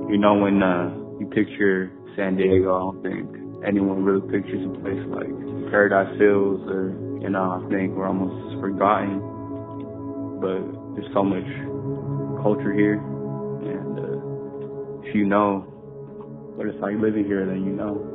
You know, when you picture San Diego, I don't think anyone really pictures a place like Paradise Hills, or, you know, I think we're almost forgotten. But there's so much culture here, and if you know what it's like living here, then you know.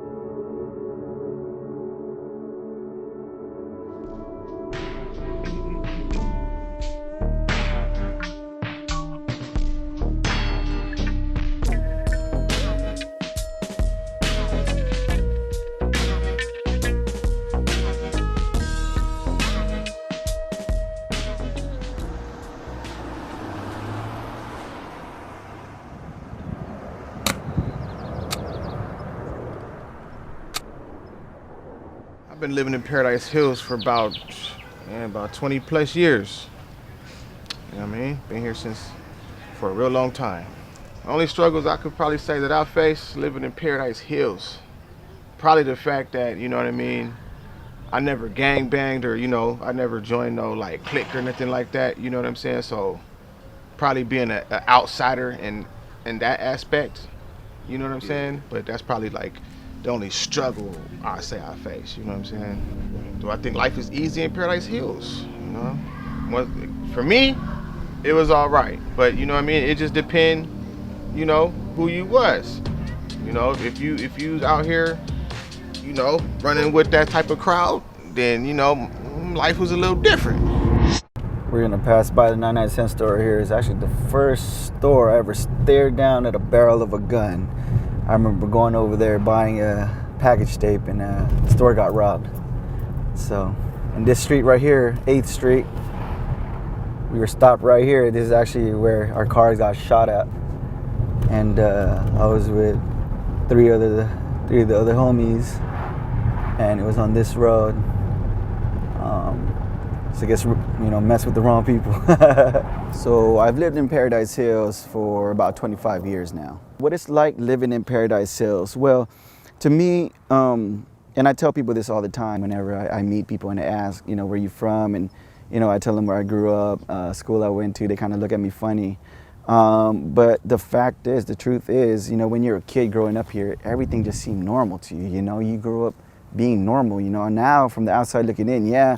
I've been living in Paradise Hills for about 20 plus years. You know what I mean? Been here for a real long time. The only struggles I could probably say that I face living in Paradise Hills, probably the fact that, you know what I mean, I never gang banged, or, you know, I never joined no like clique or nothing like that, you know what I'm saying? So probably being an outsider in that aspect, you know what I'm saying? But that's probably like the only struggle I say I face, you know what I'm saying? Do I think life is easy in Paradise Hills? You know, for me, it was all right. But you know what I mean? It just depend, you know, who you was. You know, if you was out here, you know, running with that type of crowd, then, you know, life was a little different. We're gonna pass by the 99-cent store here. It's actually the first store I ever stared down at a barrel of a gun. I remember going over there buying a package tape, and the store got robbed. So, in this street right here, 8th Street, we were stopped right here. This is actually where our cars got shot at. And I was with three of the other homies, and it was on this road. So I guess, you know, mess with the wrong people. So I've lived in Paradise Hills for about 25 years now. What it's like living in Paradise Hills? Well, to me, and I tell people this all the time whenever I meet people and they ask, you know, where you from? And, you know, I tell them where I grew up, school I went to. They kind of look at me funny. But the fact is, the truth is, you know, when you're a kid growing up here, everything just seemed normal to you. You know, you grew up being normal, you know. And now from the outside looking in, yeah,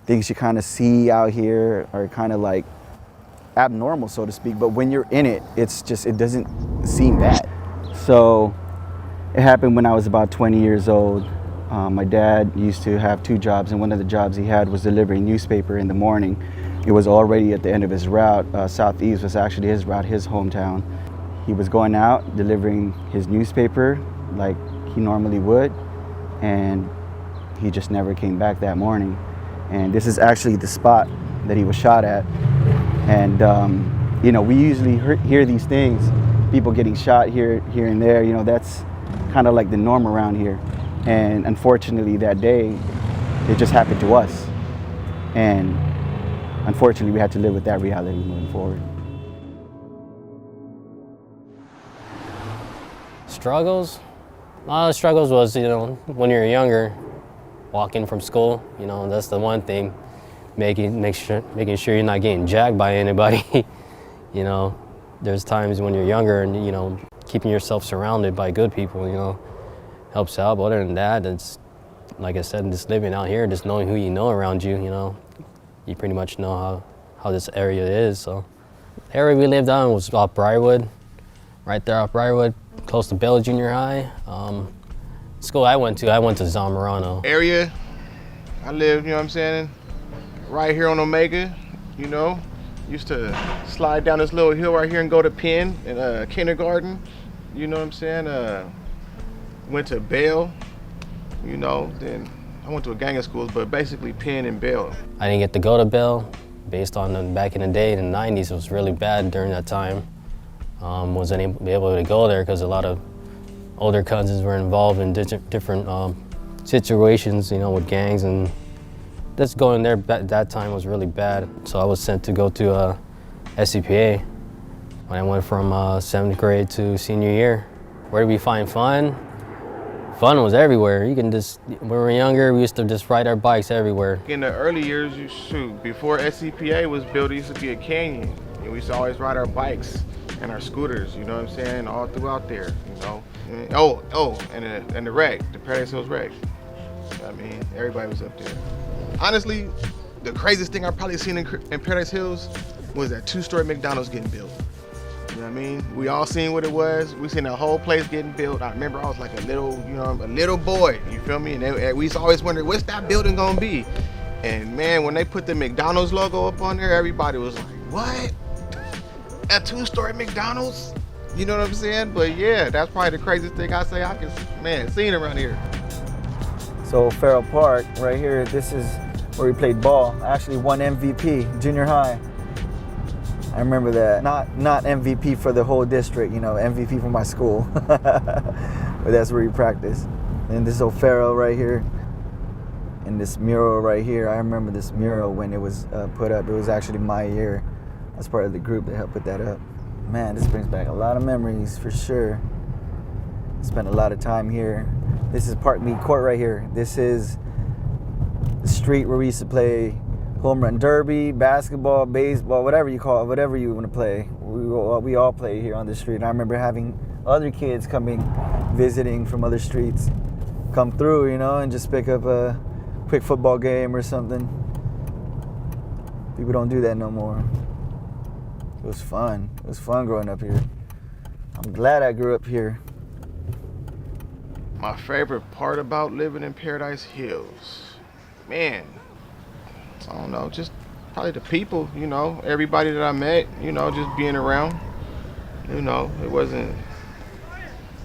things you kind of see out here are kind of like abnormal, so to speak. But when you're in it, it's just, it doesn't seem bad. So it happened when I was about 20 years old. My dad used to have 2 jobs, and one of the jobs he had was delivering newspaper in the morning. It was already at the end of his route. Southeast was actually his route, his hometown. He was going out, delivering his newspaper like he normally would, and he just never came back that morning. And this is actually the spot that he was shot at. And, you know, we usually hear these things, people getting shot here and there. You know, that's kind of like the norm around here. And unfortunately that day, it just happened to us. And unfortunately, we had to live with that reality moving forward. Struggles? A lot of struggles was, you know, when you're younger, walking from school, you know, that's the one thing, making sure you're not getting jacked by anybody. You know, there's times when you're younger and, you know, keeping yourself surrounded by good people, you know, helps out. But other than that, it's, like I said, just living out here, just knowing who you know around you, you know, you pretty much know how this area is. So the area we lived on was off Briarwood, right there off Briarwood, close to Bell Junior High. School I went to Zamorano. Area, I live, you know what I'm saying, right here on Omega, you know. Used to slide down this little hill right here and go to Penn in kindergarten, you know what I'm saying. Went to Bell, you know, then I went to a gang of schools, but basically Penn and Bell. I didn't get to go to Bell based on back in the day, in the 90s, it was really bad during that time. Wasn't able to go there because a lot of older cousins were involved in different situations, you know, with gangs, and just going there at that time was really bad. So I was sent to go to SCPA when I went from 7th grade to senior year. Where did we find fun? Fun was everywhere. You can just, when we were younger, we used to just ride our bikes everywhere. In the early years, before SCPA was built, it used to be a canyon. And we used to always ride our bikes and our scooters, you know what I'm saying, all throughout there, you know. And the rec, the Paradise Hills rec. I mean, everybody was up there. Honestly, the craziest thing I probably seen in Paradise Hills was that 2-story McDonald's getting built. You know what I mean? We all seen what it was. We seen the whole place getting built. I remember I was like a little boy, you feel me? And we used to always wonder, what's that building gonna be? And man, when they put the McDonald's logo up on there, everybody was like, what? A 2-story McDonald's? You know what I'm saying? But yeah, that's probably the craziest thing I can seen around here. So Farrell Park, right here, this is where we played ball. I actually won MVP, junior high. I remember that. Not MVP for the whole district, you know, MVP for my school. But that's where we practiced. And this O'Farrell right here, and this mural right here. I remember this mural when it was put up. It was actually my year. I was part of the group that helped put that up. Man, this brings back a lot of memories for sure. Spent a lot of time here. This is Park Mead Court right here. This is the street where we used to play home run derby, basketball, baseball, whatever you call it, whatever you want to play. We all play here on the street. And I remember having other kids coming, visiting from other streets, come through, you know, and just pick up a quick football game or something. People don't do that no more. It was fun. It was fun growing up here. I'm glad I grew up here. My favorite part about living in Paradise Hills, man, I don't know, just probably the people, you know, everybody that I met, you know, just being around. You know, it wasn't,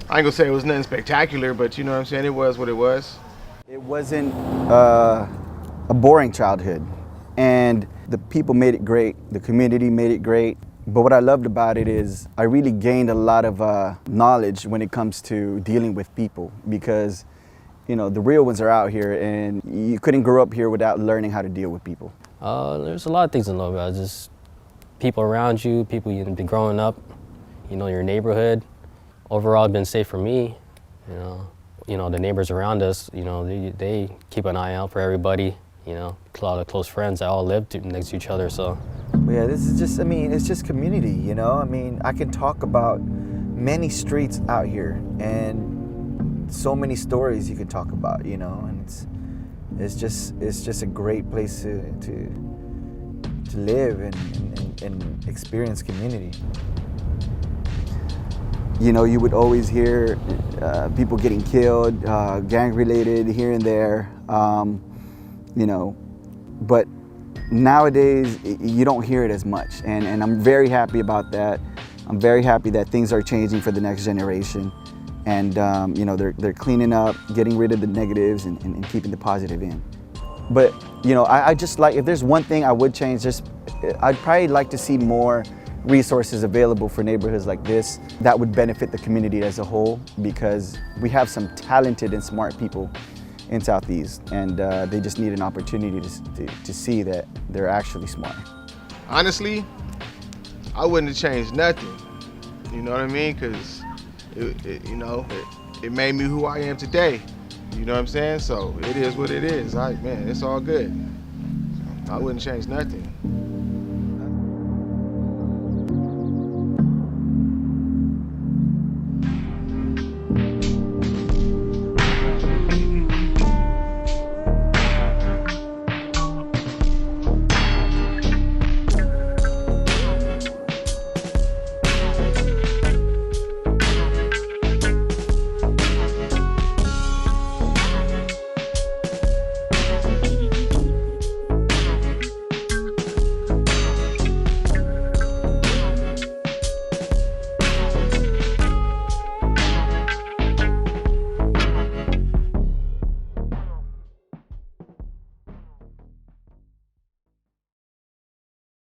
I ain't gonna say it was nothing spectacular, but you know what I'm saying, it was what it was. It wasn't a boring childhood, and the people made it great, the community made it great. But what I loved about it is I really gained a lot of knowledge when it comes to dealing with people, because, you know, the real ones are out here, and you couldn't grow up here without learning how to deal with people. There's a lot of things to know about. Just people around you, people you've been growing up, you know, your neighborhood. Overall, it's been safe for me. You know, the neighbors around us, you know, they keep an eye out for everybody. You know, a lot of close friends that all live next to each other, so. Yeah, this is just, I mean, it's just community, you know? I mean, I can talk about many streets out here and so many stories you can talk about, you know? And it's just a great place to live and experience community. You know, you would always hear people getting killed, gang-related here and there, you know, but nowadays you don't hear it as much, and I'm very happy about that. I'm very happy that things are changing for the next generation, and you know, they're cleaning up, getting rid of the negatives and keeping the positive in. But you know, I just like, if there's one thing I would change, just I'd probably like to see more resources available for neighborhoods like this that would benefit the community as a whole, because we have some talented and smart people in Southeast, and they just need an opportunity to see that they're actually smart. Honestly, I wouldn't have changed nothing. You know what I mean? Because it made me who I am today. You know what I'm saying? So it is what it is. Man, it's all good. I wouldn't change nothing.